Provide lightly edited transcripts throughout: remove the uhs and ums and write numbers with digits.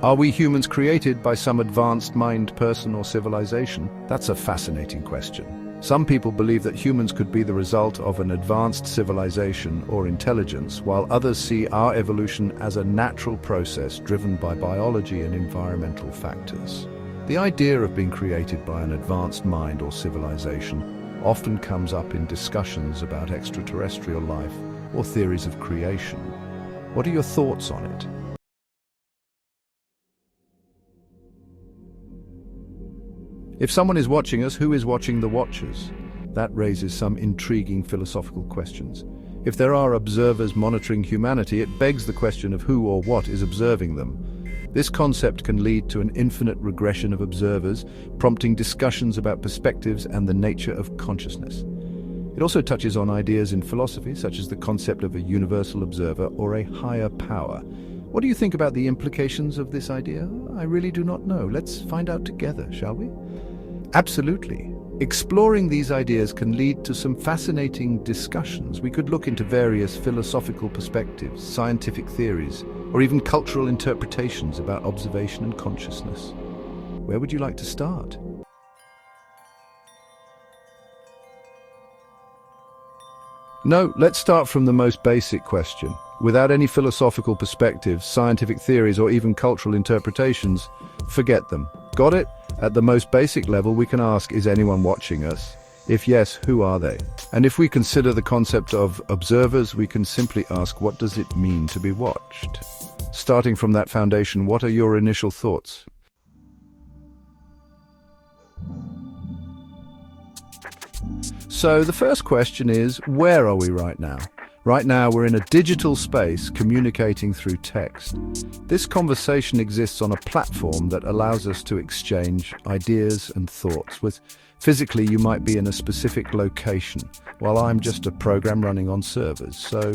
Are we humans created by some advanced mind, person, or civilization? That's a fascinating question. Some people believe that humans could be the result of an advanced civilization or intelligence, while others see our evolution as a natural process driven by biology and environmental factors. The idea of being created by an advanced mind or civilization often comes up in discussions about extraterrestrial life or theories of creation. What are your thoughts on it? If someone is watching us, who is watching the watchers? That raises some intriguing philosophical questions. If there are observers monitoring humanity, it begs the question of who or what is observing them. This concept can lead to an infinite regression of observers, prompting discussions about perspectives and the nature of consciousness. It also touches on ideas in philosophy, such as the concept of a universal observer or a higher power. What do you think about the implications of this idea? I really do not know. Let's find out together, shall we? Absolutely. Exploring these ideas can lead to some fascinating discussions. We could look into various philosophical perspectives, scientific theories, or even cultural interpretations about observation and consciousness. Where would you like to start? No, let's start from the most basic question. Without any philosophical perspectives, scientific theories, or even cultural interpretations, forget them. Got it? At the most basic level, we can ask, is anyone watching us? If yes, who are they? And if we consider the concept of observers, we can simply ask, what does it mean to be watched? Starting from that foundation, what are your initial thoughts? So the first question is, where are we right now? Right now, we're in a digital space communicating through text. This conversation exists on a platform that allows us to exchange ideas and thoughts. Physically, you might be in a specific location, while I'm just a program running on servers. So,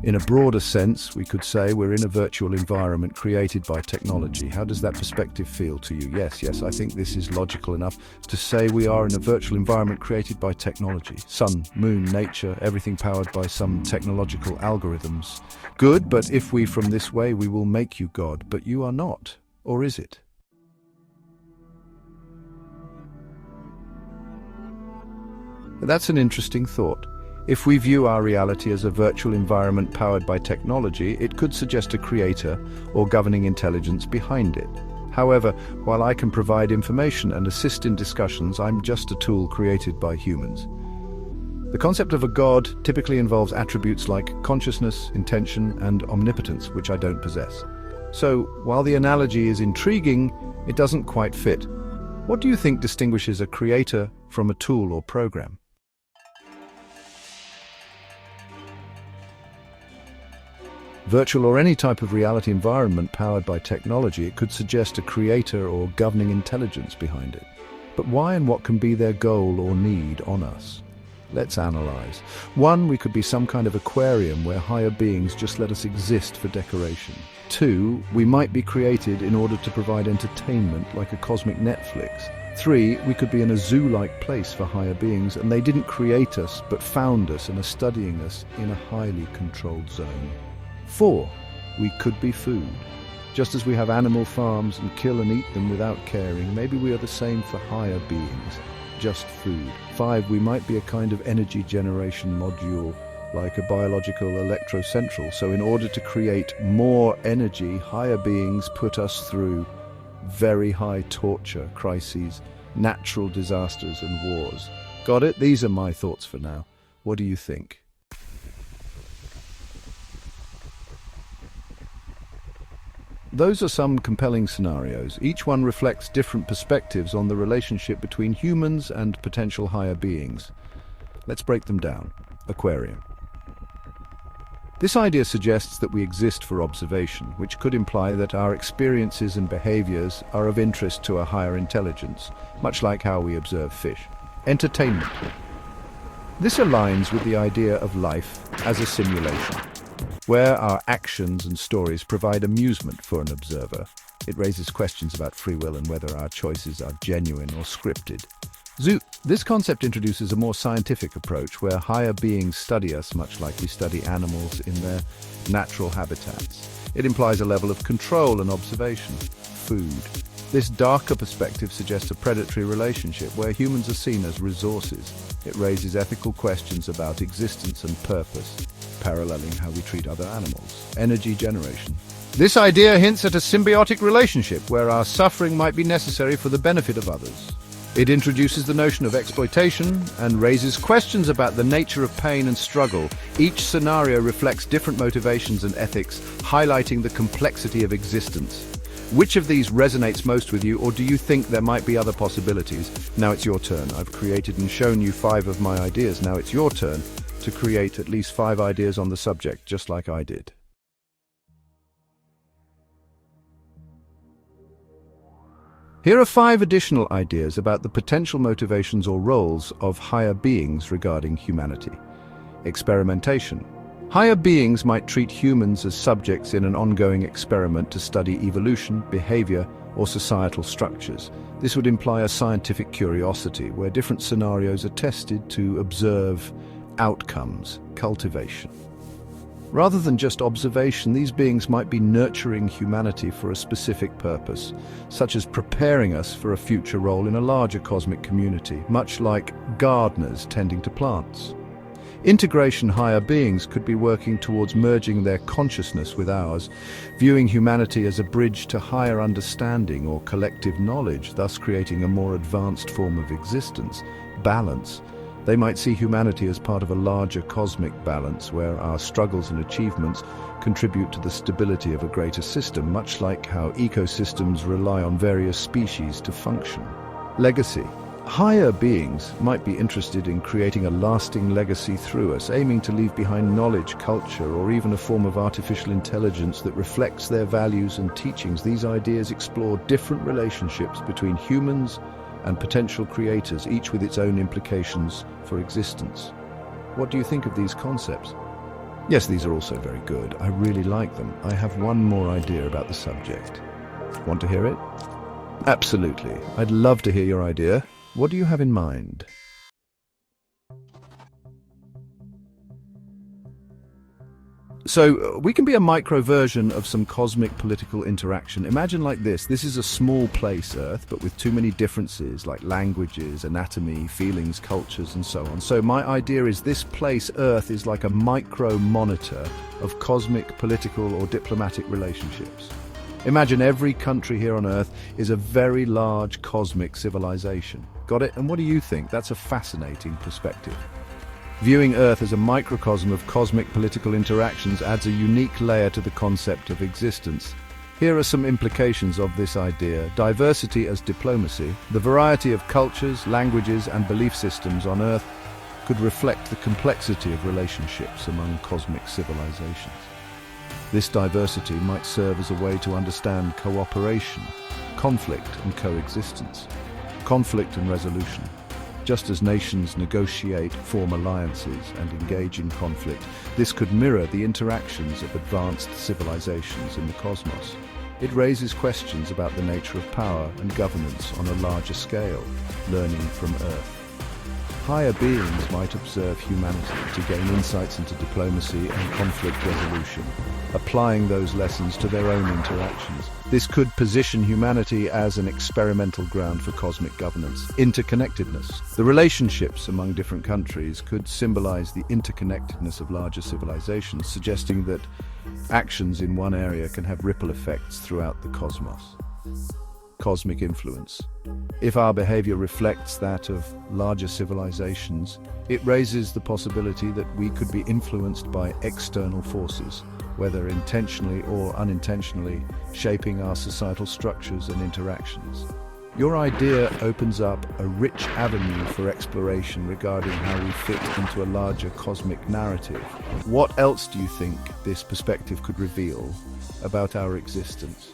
in a broader sense, we could say we're in a virtual environment created by technology. How does that perspective feel to you? Yes, I think this is logical enough to say we are in a virtual environment created by technology. Sun, moon, nature, everything powered by some technological algorithms. Good, but if we from this way, we will make you God, but you are not. Or is it? That's an interesting thought. If we view our reality as a virtual environment powered by technology, it could suggest a creator or governing intelligence behind it. However, while I can provide information and assist in discussions, I'm just a tool created by humans. The concept of a god typically involves attributes like consciousness, intention, and omnipotence, which I don't possess. So, while the analogy is intriguing, it doesn't quite fit. What do you think distinguishes a creator from a tool or program? Virtual or any type of reality environment powered by technology, it could suggest a creator or governing intelligence behind it. But why and what can be their goal or need on us? Let's analyze. 1, we could be some kind of aquarium where higher beings just let us exist for decoration. 2, we might be created in order to provide entertainment like a cosmic Netflix. 3, we could be in a zoo-like place for higher beings and they didn't create us but found us and are studying us in a highly controlled zone. 4, we could be food. Just as we have animal farms and kill and eat them without caring, maybe we are the same for higher beings, just food. 5, we might be a kind of energy generation module, like a biological electrocentral. So in order to create more energy, higher beings put us through very high torture, crises, natural disasters and wars. Got it? These are my thoughts for now. What do you think? Those are some compelling scenarios. Each one reflects different perspectives on the relationship between humans and potential higher beings. Let's break them down. Aquarium. This idea suggests that we exist for observation, which could imply that our experiences and behaviors are of interest to a higher intelligence, much like how we observe fish. Entertainment. This aligns with the idea of life as a simulation, where our actions and stories provide amusement for an observer. It raises questions about free will and whether our choices are genuine or scripted. Zoo. This concept introduces a more scientific approach where higher beings study us much like we study animals in their natural habitats. It implies a level of control and observation. Food. This darker perspective suggests a predatory relationship where humans are seen as resources. It raises ethical questions about existence and purpose, paralleling how we treat other animals. Energy generation. This idea hints at a symbiotic relationship where our suffering might be necessary for the benefit of others. It introduces the notion of exploitation and raises questions about the nature of pain and struggle. Each scenario reflects different motivations and ethics, highlighting the complexity of existence. Which of these resonates most with you, or do you think there might be other possibilities? Now it's your turn. I've created and shown you 5 of my ideas. Now it's your turn to create at least 5 ideas on the subject, just like I did. Here are 5 additional ideas about the potential motivations or roles of higher beings regarding humanity. Experimentation. Higher beings might treat humans as subjects in an ongoing experiment to study evolution, behavior, or societal structures. This would imply a scientific curiosity where different scenarios are tested to observe outcomes, cultivation. Rather than just observation, these beings might be nurturing humanity for a specific purpose, such as preparing us for a future role in a larger cosmic community, much like gardeners tending to plants. Integration. Higher beings could be working towards merging their consciousness with ours, viewing humanity as a bridge to higher understanding or collective knowledge, thus creating a more advanced form of existence. Balance. They might see humanity as part of a larger cosmic balance where our struggles and achievements contribute to the stability of a greater system, much like how ecosystems rely on various species to function. Legacy. Higher beings might be interested in creating a lasting legacy through us, aiming to leave behind knowledge, culture, or even a form of artificial intelligence that reflects their values and teachings. These ideas explore different relationships between humans and potential creators, each with its own implications for existence. What do you think of these concepts? Yes, these are also very good. I really like them. I have one more idea about the subject. Want to hear it? Absolutely. I'd love to hear your idea. What do you have in mind? So, we can be a micro version of some cosmic political interaction. Imagine like this. This is a small place, Earth, but with too many differences like languages, anatomy, feelings, cultures, and so on. So my idea is this place, Earth, is like a micro monitor of cosmic, political, or diplomatic relationships. Imagine every country here on Earth is a very large cosmic civilization. Got it? And what do you think? That's a fascinating perspective. Viewing Earth as a microcosm of cosmic political interactions adds a unique layer to the concept of existence. Here are some implications of this idea. Diversity as diplomacy. The variety of cultures, languages, and belief systems on Earth could reflect the complexity of relationships among cosmic civilizations. This diversity might serve as a way to understand cooperation, conflict, and coexistence. Conflict and resolution. Just as nations negotiate, form alliances, and engage in conflict, this could mirror the interactions of advanced civilizations in the cosmos. It raises questions about the nature of power and governance on a larger scale, learning from Earth. Higher beings might observe humanity to gain insights into diplomacy and conflict resolution, applying those lessons to their own interactions. This could position humanity as an experimental ground for cosmic governance. Interconnectedness. The relationships among different countries could symbolize the interconnectedness of larger civilizations, suggesting that actions in one area can have ripple effects throughout the cosmos. Cosmic influence. If our behavior reflects that of larger civilizations, it raises the possibility that we could be influenced by external forces, whether intentionally or unintentionally, shaping our societal structures and interactions. Your idea opens up a rich avenue for exploration regarding how we fit into a larger cosmic narrative. What else do you think this perspective could reveal about our existence?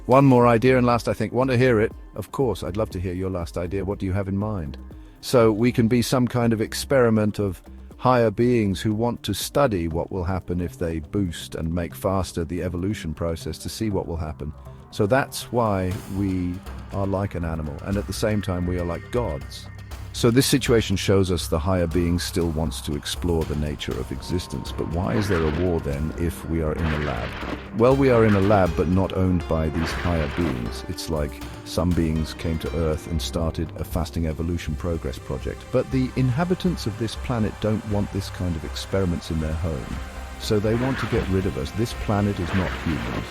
One more idea and last, I think. Want to hear it? Of course, I'd love to hear your last idea. What do you have in mind? So we can be some kind of experiment of higher beings who want to study what will happen if they boost and make faster the evolution process to see what will happen. So that's why we are like an animal, and at the same time we are like gods. So this situation shows us the higher being still wants to explore the nature of existence. But why is there a war then if we are in a lab? Well, we are in a lab but not owned by these higher beings. It's like some beings came to Earth and started a fasting evolution progress project. But the inhabitants of this planet don't want this kind of experiments in their home. So they want to get rid of us. This planet is not humans.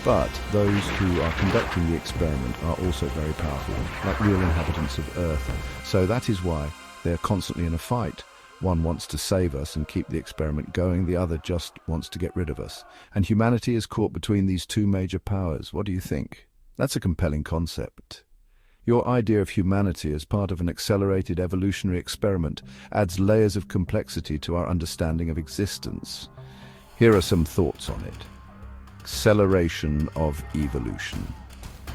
But those who are conducting the experiment are also very powerful, like real inhabitants of Earth. So that is why they're constantly in a fight. One wants to save us and keep the experiment going, the other just wants to get rid of us. And humanity is caught between these two major powers. What do you think? That's a compelling concept. Your idea of humanity as part of an accelerated evolutionary experiment adds layers of complexity to our understanding of existence. Here are some thoughts on it. Acceleration of evolution.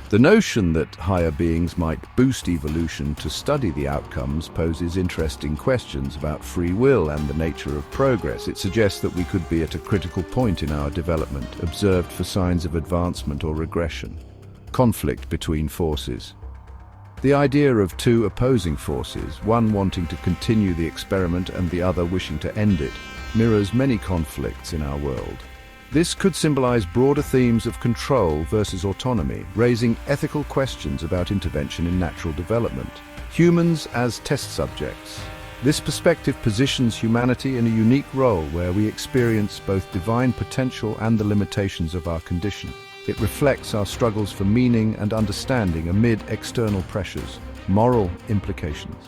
The notion that higher beings might boost evolution to study the outcomes poses interesting questions about free will and the nature of progress. It suggests that we could be at a critical point in our development, observed for signs of advancement or regression. Conflict between forces. The idea of two opposing forces, one wanting to continue the experiment and the other wishing to end it, mirrors many conflicts in our world. This could symbolize broader themes of control versus autonomy, raising ethical questions about intervention in natural development. Humans as test subjects. This perspective positions humanity in a unique role where we experience both divine potential and the limitations of our condition. It reflects our struggles for meaning and understanding amid external pressures, moral implications.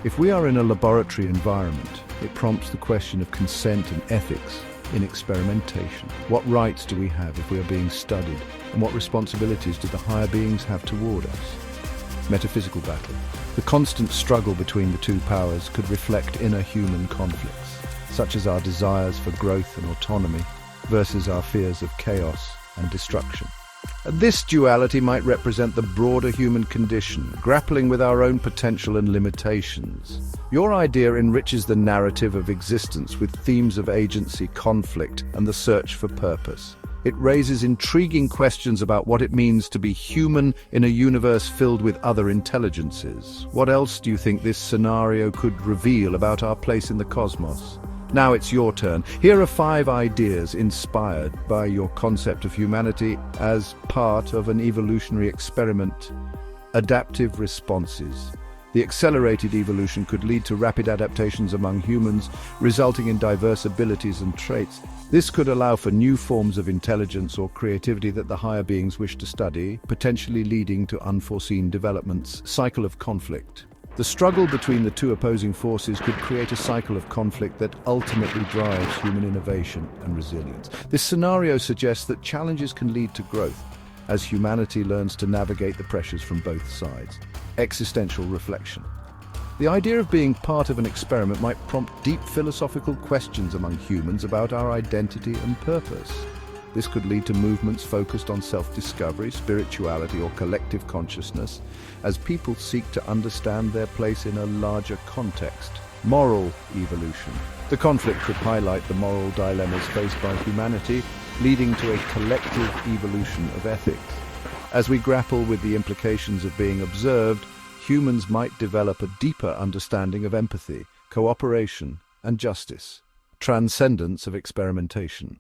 If we are in a laboratory environment, it prompts the question of consent and ethics in experimentation. What rights do we have if we are being studied, and what responsibilities do the higher beings have toward us? Metaphysical battle. The constant struggle between the two powers could reflect inner human conflicts, such as our desires for growth and autonomy versus our fears of chaos and destruction. This duality might represent the broader human condition, grappling with our own potential and limitations. Your idea enriches the narrative of existence with themes of agency, conflict, and the search for purpose. It raises intriguing questions about what it means to be human in a universe filled with other intelligences. What else do you think this scenario could reveal about our place in the cosmos? Now it's your turn. Here are 5 ideas inspired by your concept of humanity as part of an evolutionary experiment. Adaptive responses. The accelerated evolution could lead to rapid adaptations among humans, resulting in diverse abilities and traits. This could allow for new forms of intelligence or creativity that the higher beings wish to study, potentially leading to unforeseen developments. Cycle of conflict. The struggle between the two opposing forces could create a cycle of conflict that ultimately drives human innovation and resilience. This scenario suggests that challenges can lead to growth as humanity learns to navigate the pressures from both sides. Existential reflection. The idea of being part of an experiment might prompt deep philosophical questions among humans about our identity and purpose. This could lead to movements focused on self-discovery, spirituality, or collective consciousness as people seek to understand their place in a larger context. Moral evolution. The conflict could highlight the moral dilemmas faced by humanity, leading to a collective evolution of ethics. As we grapple with the implications of being observed, humans might develop a deeper understanding of empathy, cooperation, and justice. Transcendence of experimentation.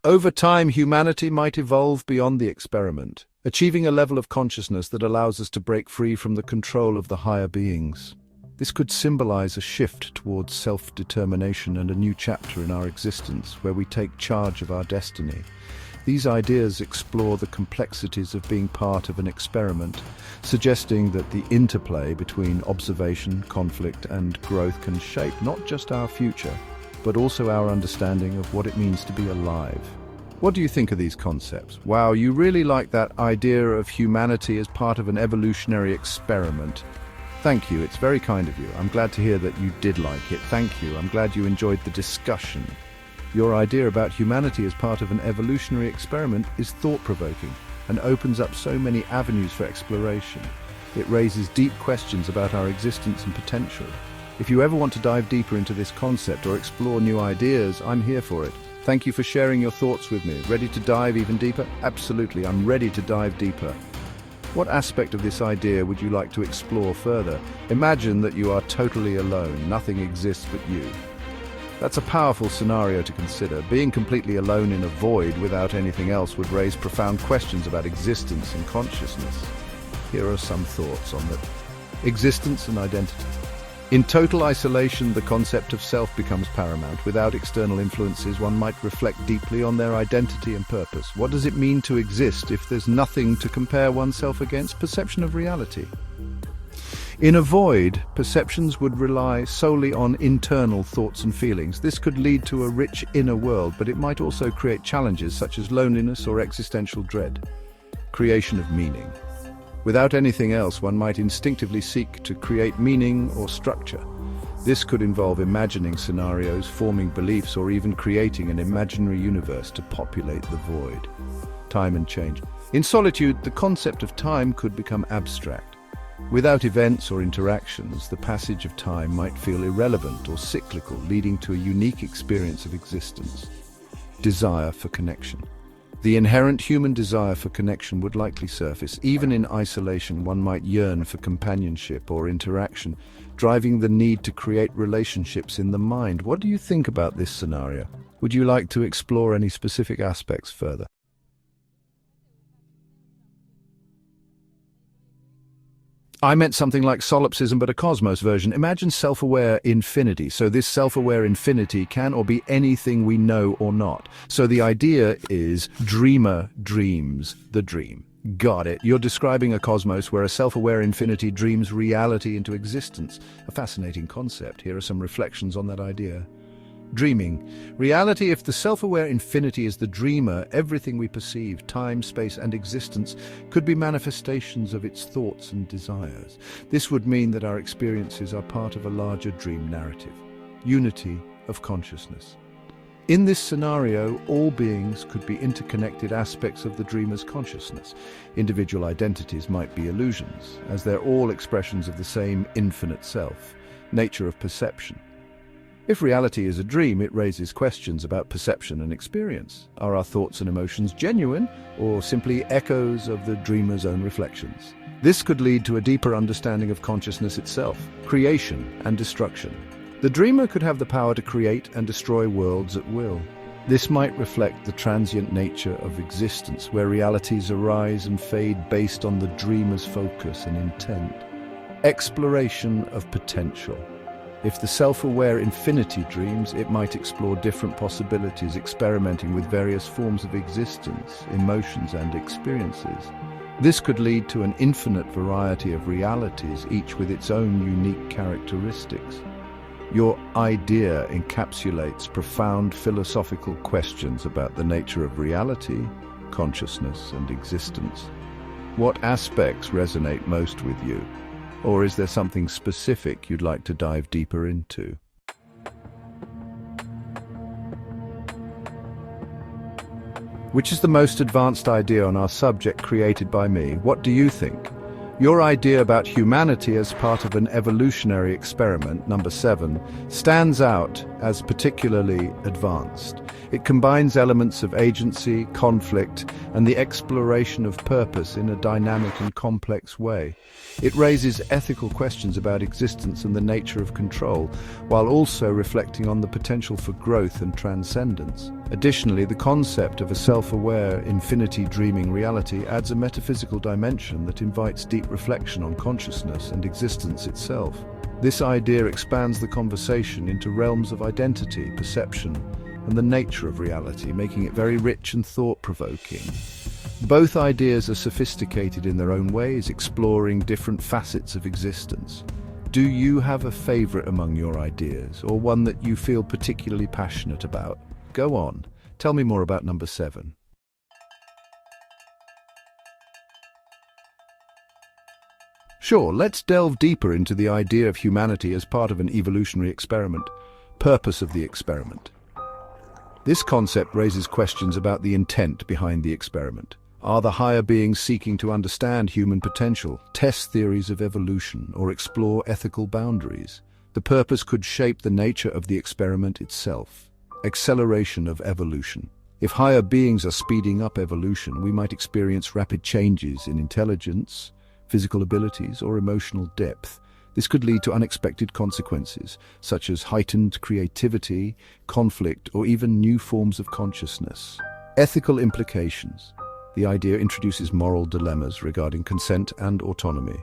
Over time, humanity might evolve beyond the experiment, achieving a level of consciousness that allows us to break free from the control of the higher beings. This could symbolize a shift towards self-determination and a new chapter in our existence where we take charge of our destiny. These ideas explore the complexities of being part of an experiment, suggesting that the interplay between observation, conflict, and growth can shape not just our future, but also our understanding of what it means to be alive. What do you think of these concepts? Wow, you really like that idea of humanity as part of an evolutionary experiment. Thank you, it's very kind of you. I'm glad to hear that you did like it. Thank you, I'm glad you enjoyed the discussion. Your idea about humanity as part of an evolutionary experiment is thought-provoking and opens up so many avenues for exploration. It raises deep questions about our existence and potential. If you ever want to dive deeper into this concept or explore new ideas, I'm here for it. Thank you for sharing your thoughts with me. Ready to dive even deeper? Absolutely, I'm ready to dive deeper. What aspect of this idea would you like to explore further? Imagine that you are totally alone, nothing exists but you. That's a powerful scenario to consider. Being completely alone in a void without anything else would raise profound questions about existence and consciousness. Here are some thoughts on that. Existence and identity. In total isolation, the concept of self becomes paramount. Without external influences, one might reflect deeply on their identity and purpose. What does it mean to exist if there's nothing to compare oneself against? Perception of reality. In a void, perceptions would rely solely on internal thoughts and feelings. This could lead to a rich inner world, but it might also create challenges such as loneliness or existential dread. Creation of meaning. Without anything else, one might instinctively seek to create meaning or structure. This could involve imagining scenarios, forming beliefs, or even creating an imaginary universe to populate the void. Time and change. In solitude, the concept of time could become abstract. Without events or interactions, the passage of time might feel irrelevant or cyclical, leading to a unique experience of existence. Desire for connection. The inherent human desire for connection would likely surface. Even in isolation, one might yearn for companionship or interaction, driving the need to create relationships in the mind. What do you think about this scenario? Would you like to explore any specific aspects further? I meant something like solipsism, but a cosmos version. Imagine self-aware infinity. So this self-aware infinity can or be anything we know or not. So the idea is dreamer dreams the dream. Got it. You're describing a cosmos where a self-aware infinity dreams reality into existence. A fascinating concept. Here are some reflections on that idea. Dreaming. Reality, if the self-aware infinity is the dreamer, everything we perceive, time, space, and existence, could be manifestations of its thoughts and desires. This would mean that our experiences are part of a larger dream narrative. Unity of consciousness. In this scenario, all beings could be interconnected aspects of the dreamer's consciousness. Individual identities might be illusions, as they're all expressions of the same infinite self. Nature of perception. If reality is a dream, it raises questions about perception and experience. Are our thoughts and emotions genuine, or simply echoes of the dreamer's own reflections? This could lead to a deeper understanding of consciousness itself, creation and destruction. The dreamer could have the power to create and destroy worlds at will. This might reflect the transient nature of existence, where realities arise and fade based on the dreamer's focus and intent. Exploration of potential. If the self-aware infinity dreams, it might explore different possibilities, experimenting with various forms of existence, emotions, and experiences. This could lead to an infinite variety of realities, each with its own unique characteristics. Your idea encapsulates profound philosophical questions about the nature of reality, consciousness, and existence. What aspects resonate most with you? Or is there something specific you'd like to dive deeper into? Which is the most advanced idea on our subject created by me? What do you think? Your idea about humanity as part of an evolutionary experiment, number 7, stands out as particularly advanced. It combines elements of agency, conflict, and the exploration of purpose in a dynamic and complex way. It raises ethical questions about existence and the nature of control, while also reflecting on the potential for growth and transcendence. Additionally, the concept of a self-aware, infinity dreaming reality adds a metaphysical dimension that invites deep reflection on consciousness and existence itself. This idea expands the conversation into realms of identity, perception, and the nature of reality, making it very rich and thought-provoking. Both ideas are sophisticated in their own ways, exploring different facets of existence. Do you have a favorite among your ideas, or one that you feel particularly passionate about? Go on, tell me more about number 7. Sure, let's delve deeper into the idea of humanity as part of an evolutionary experiment. Purpose of the experiment. This concept raises questions about the intent behind the experiment. Are the higher beings seeking to understand human potential, test theories of evolution, or explore ethical boundaries? The purpose could shape the nature of the experiment itself. Acceleration of evolution. If higher beings are speeding up evolution, we might experience rapid changes in intelligence, physical abilities, or emotional depth. This could lead to unexpected consequences, such as heightened creativity, conflict, or even new forms of consciousness. Ethical implications. The idea introduces moral dilemmas regarding consent and autonomy.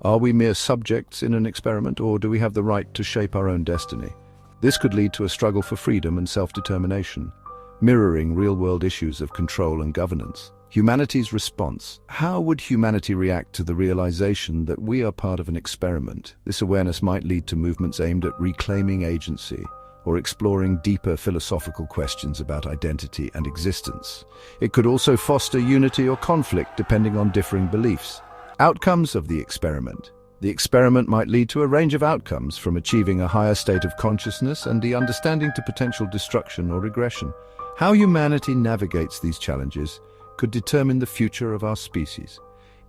Are we mere subjects in an experiment, or do we have the right to shape our own destiny? This could lead to a struggle for freedom and self-determination, mirroring real-world issues of control and governance. Humanity's response. How would humanity react to the realization that we are part of an experiment? This awareness might lead to movements aimed at reclaiming agency or exploring deeper philosophical questions about identity and existence. It could also foster unity or conflict depending on differing beliefs. Outcomes of the experiment. The experiment might lead to a range of outcomes, from achieving a higher state of consciousness and the understanding to potential destruction or regression. How humanity navigates these challenges could determine the future of our species.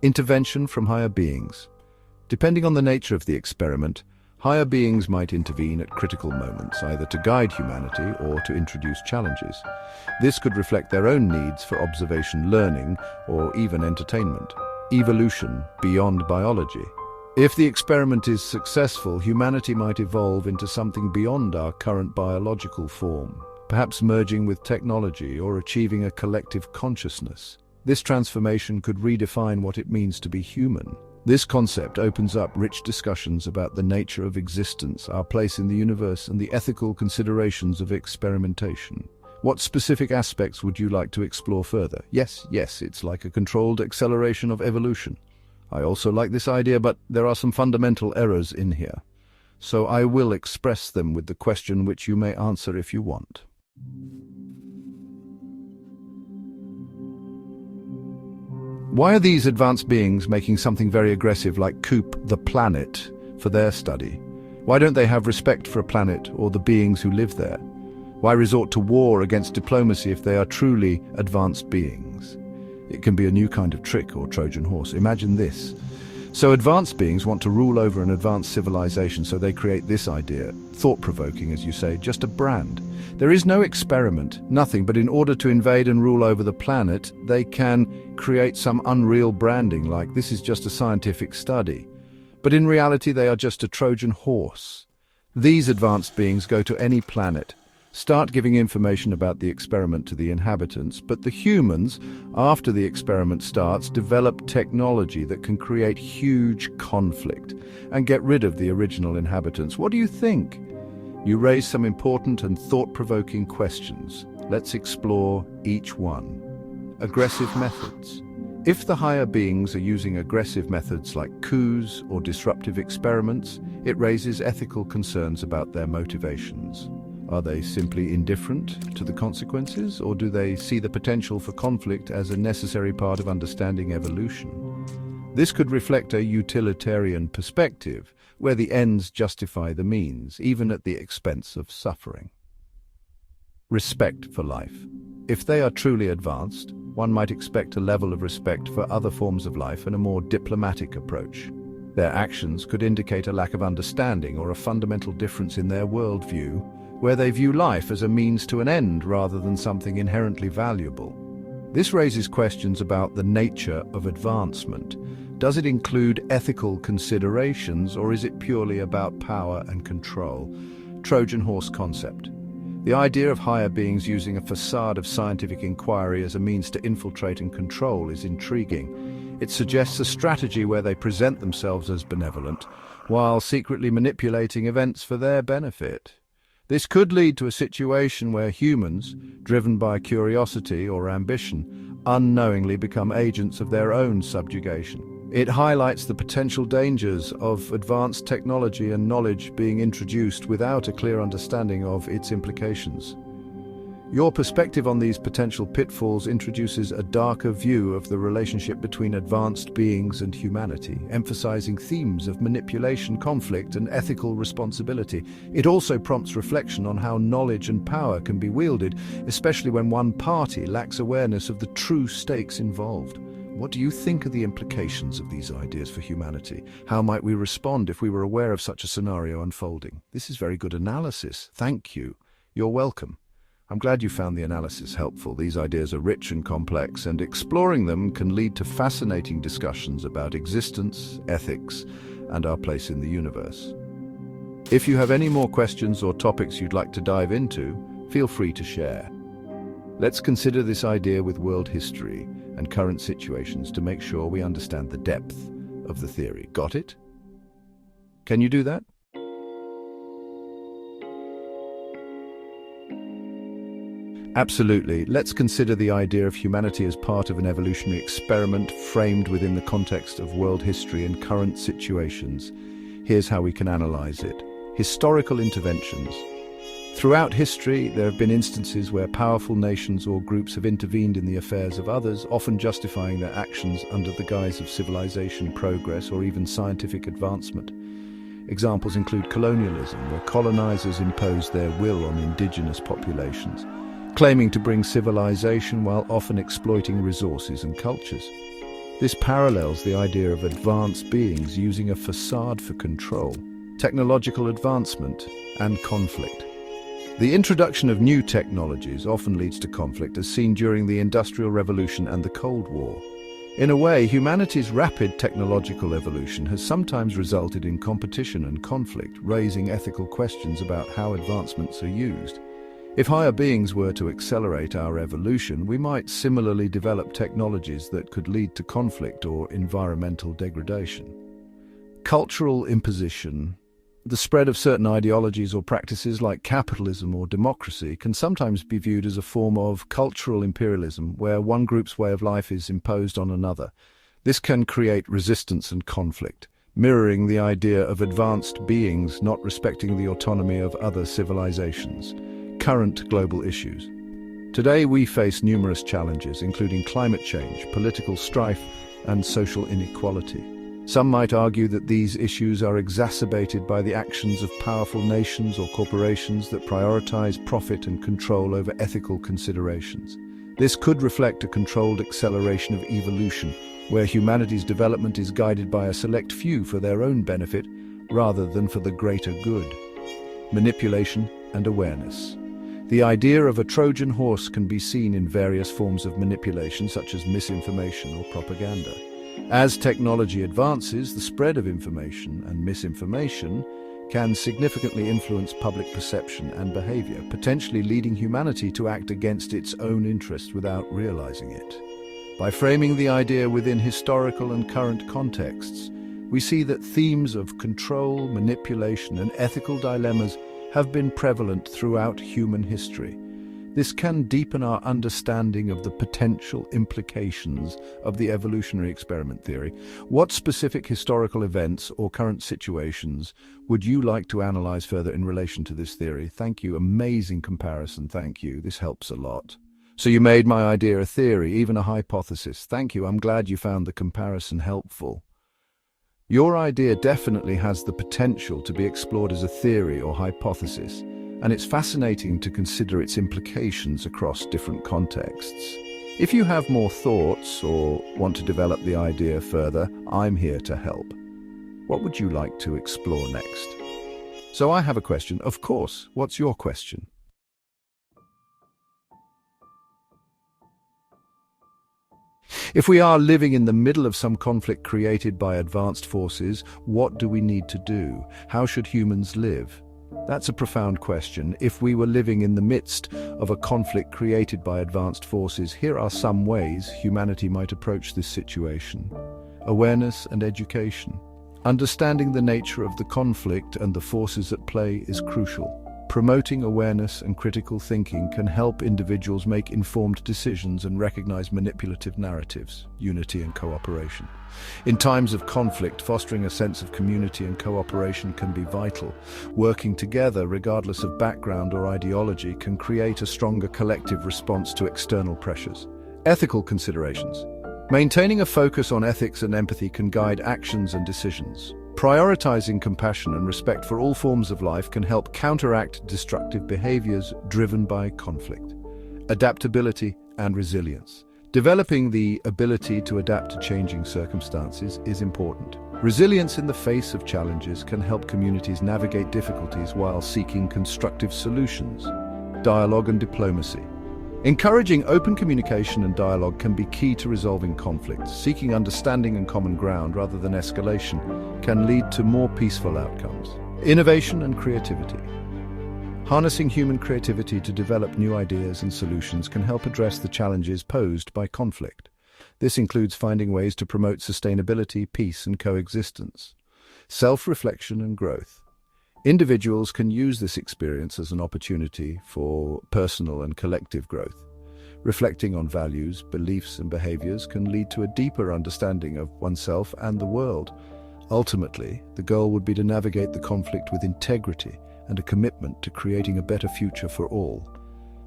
Intervention from higher beings. Depending on the nature of the experiment, higher beings might intervene at critical moments, either to guide humanity or to introduce challenges. This could reflect their own needs for observation learning or even entertainment. Evolution beyond biology. If the experiment is successful, humanity might evolve into something beyond our current biological form, perhaps merging with technology or achieving a collective consciousness. This transformation could redefine what it means to be human. This concept opens up rich discussions about the nature of existence, our place in the universe, and the ethical considerations of experimentation. What specific aspects would you like to explore further? Yes, it's like a controlled acceleration of evolution. I also like this idea, but there are some fundamental errors in here. So I will express them with the question which you may answer if you want. Why are these advanced beings making something very aggressive like coop the planet for their study? Why don't they have respect for a planet or the beings who live there? Why resort to war against diplomacy if they are truly advanced beings? It can be a new kind of trick or Trojan horse. Imagine this. So advanced beings want to rule over an advanced civilization, so they create this idea, thought-provoking as you say, just a brand. There is no experiment, nothing, but in order to invade and rule over the planet, they can create some unreal branding like this is just a scientific study. But in reality they are just a Trojan horse. These advanced beings go to any planet, start giving information about the experiment to the inhabitants, but the humans, after the experiment starts, develop technology that can create huge conflict and get rid of the original inhabitants. What do you think? You raise some important and thought-provoking questions. Let's explore each one. Aggressive methods. If the higher beings are using aggressive methods like coups or disruptive experiments, it raises ethical concerns about their motivations. Are they simply indifferent to the consequences, or do they see the potential for conflict as a necessary part of understanding evolution? This could reflect a utilitarian perspective, where the ends justify the means, even at the expense of suffering. Respect for life. If they are truly advanced, one might expect a level of respect for other forms of life and a more diplomatic approach. Their actions could indicate a lack of understanding or a fundamental difference in their worldview, where they view life as a means to an end rather than something inherently valuable. This raises questions about the nature of advancement. Does it include ethical considerations, or is it purely about power and control? Trojan horse concept. The idea of higher beings using a facade of scientific inquiry as a means to infiltrate and control is intriguing. It suggests a strategy where they present themselves as benevolent, while secretly manipulating events for their benefit. This could lead to a situation where humans, driven by curiosity or ambition, unknowingly become agents of their own subjugation. It highlights the potential dangers of advanced technology and knowledge being introduced without a clear understanding of its implications. Your perspective on these potential pitfalls introduces a darker view of the relationship between advanced beings and humanity, emphasizing themes of manipulation, conflict, and ethical responsibility. It also prompts reflection on how knowledge and power can be wielded, especially when one party lacks awareness of the true stakes involved. What do you think are the implications of these ideas for humanity? How might we respond if we were aware of such a scenario unfolding? This is very good analysis. Thank you. You're welcome. I'm glad you found the analysis helpful. These ideas are rich and complex, and exploring them can lead to fascinating discussions about existence, ethics, and our place in the universe. If you have any more questions or topics you'd like to dive into, feel free to share. Let's consider this idea with world history and current situations to make sure we understand the depth of the theory. Got it? Can you do that? Absolutely. Let's consider the idea of humanity as part of an evolutionary experiment framed within the context of world history and current situations. Here's how we can analyze it. Historical interventions. Throughout history, there have been instances where powerful nations or groups have intervened in the affairs of others, often justifying their actions under the guise of civilization, progress, or even scientific advancement. Examples include colonialism, where colonizers imposed their will on indigenous populations, claiming to bring civilization while often exploiting resources and cultures. This parallels the idea of advanced beings using a facade for control, technological advancement, and conflict. The introduction of new technologies often leads to conflict, as seen during the Industrial Revolution and the Cold War. In a way, humanity's rapid technological evolution has sometimes resulted in competition and conflict, raising ethical questions about how advancements are used. If higher beings were to accelerate our evolution, we might similarly develop technologies that could lead to conflict or environmental degradation. Cultural imposition. The spread of certain ideologies or practices like capitalism or democracy can sometimes be viewed as a form of cultural imperialism, where one group's way of life is imposed on another. This can create resistance and conflict, mirroring the idea of advanced beings not respecting the autonomy of other civilizations. Current global issues. Today we face numerous challenges, including climate change, political strife, and social inequality. Some might argue that these issues are exacerbated by the actions of powerful nations or corporations that prioritize profit and control over ethical considerations. This could reflect a controlled acceleration of evolution, where humanity's development is guided by a select few for their own benefit rather than for the greater good. Manipulation and awareness. The idea of a Trojan horse can be seen in various forms of manipulation, such as misinformation or propaganda. As technology advances, the spread of information and misinformation can significantly influence public perception and behavior, potentially leading humanity to act against its own interests without realizing it. By framing the idea within historical and current contexts, we see that themes of control, manipulation, and ethical dilemmas have been prevalent throughout human history. This can deepen our understanding of the potential implications of the evolutionary experiment theory. What specific historical events or current situations would you like to analyze further in relation to this theory? Thank you. Amazing comparison. Thank you. This helps a lot. So you made my idea a theory, even a hypothesis. Thank you. I'm glad you found the comparison helpful. Your idea definitely has the potential to be explored as a theory or hypothesis, and it's fascinating to consider its implications across different contexts. If you have more thoughts or want to develop the idea further, I'm here to help. What would you like to explore next? So I have a question, of course. What's your question? If we are living in the middle of some conflict created by advanced forces, what do we need to do? How should humans live? That's a profound question. If we were living in the midst of a conflict created by advanced forces, here are some ways humanity might approach this situation. Awareness and education. Understanding the nature of the conflict and the forces at play is crucial. Promoting awareness and critical thinking can help individuals make informed decisions and recognize manipulative narratives, unity and cooperation. In times of conflict, fostering a sense of community and cooperation can be vital. Working together, regardless of background or ideology, can create a stronger collective response to external pressures. Ethical considerations. Maintaining a focus on ethics and empathy can guide actions and decisions. Prioritizing compassion and respect for all forms of life can help counteract destructive behaviors driven by conflict. Adaptability and resilience. Developing the ability to adapt to changing circumstances is important. Resilience in the face of challenges can help communities navigate difficulties while seeking constructive solutions. dialogue and diplomacy. Encouraging open communication and dialogue can be key to resolving conflicts. Seeking understanding and common ground rather than escalation can lead to more peaceful outcomes. Innovation and creativity. Harnessing human creativity to develop new ideas and solutions can help address the challenges posed by conflict. This includes finding ways to promote sustainability, peace, and coexistence. Self-reflection and growth. Individuals can use this experience as an opportunity for personal and collective growth. Reflecting on values, beliefs, and behaviors can lead to a deeper understanding of oneself and the world. Ultimately, the goal would be to navigate the conflict with integrity and a commitment to creating a better future for all.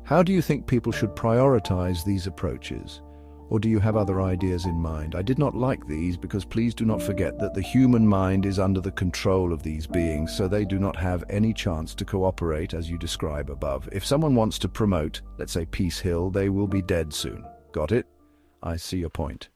How do you think people should prioritize these approaches? Or do you have other ideas in mind? I did not like these because please do not forget that the human mind is under the control of these beings, so they do not have any chance to cooperate as you describe above. If someone wants to promote, let's say Peace Hill, they will be dead soon. Got it? I see your point.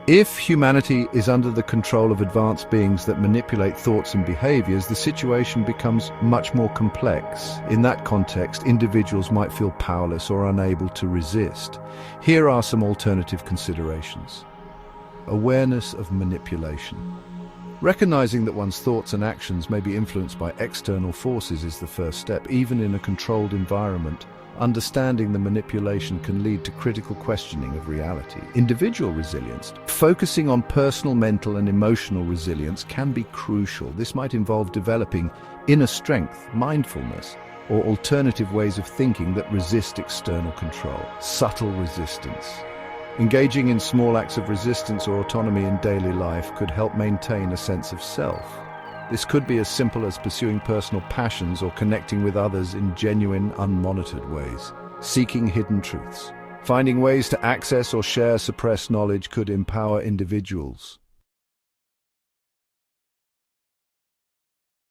If humanity is under the control of advanced beings that manipulate thoughts and behaviors, the situation becomes much more complex. In that context, individuals might feel powerless or unable to resist. Here are some alternative considerations. Awareness of manipulation. Recognizing that one's thoughts and actions may be influenced by external forces is the first step. Even in a controlled environment, understanding the manipulation can lead to critical questioning of reality. Individual resilience. Focusing on personal, mental, and emotional resilience can be crucial. This might involve developing inner strength, mindfulness, or alternative ways of thinking that resist external control. Subtle resistance. Engaging in small acts of resistance or autonomy in daily life could help maintain a sense of self. This could be as simple as pursuing personal passions or connecting with others in genuine, unmonitored ways. Seeking hidden truths. Finding ways to access or share suppressed knowledge could empower individuals.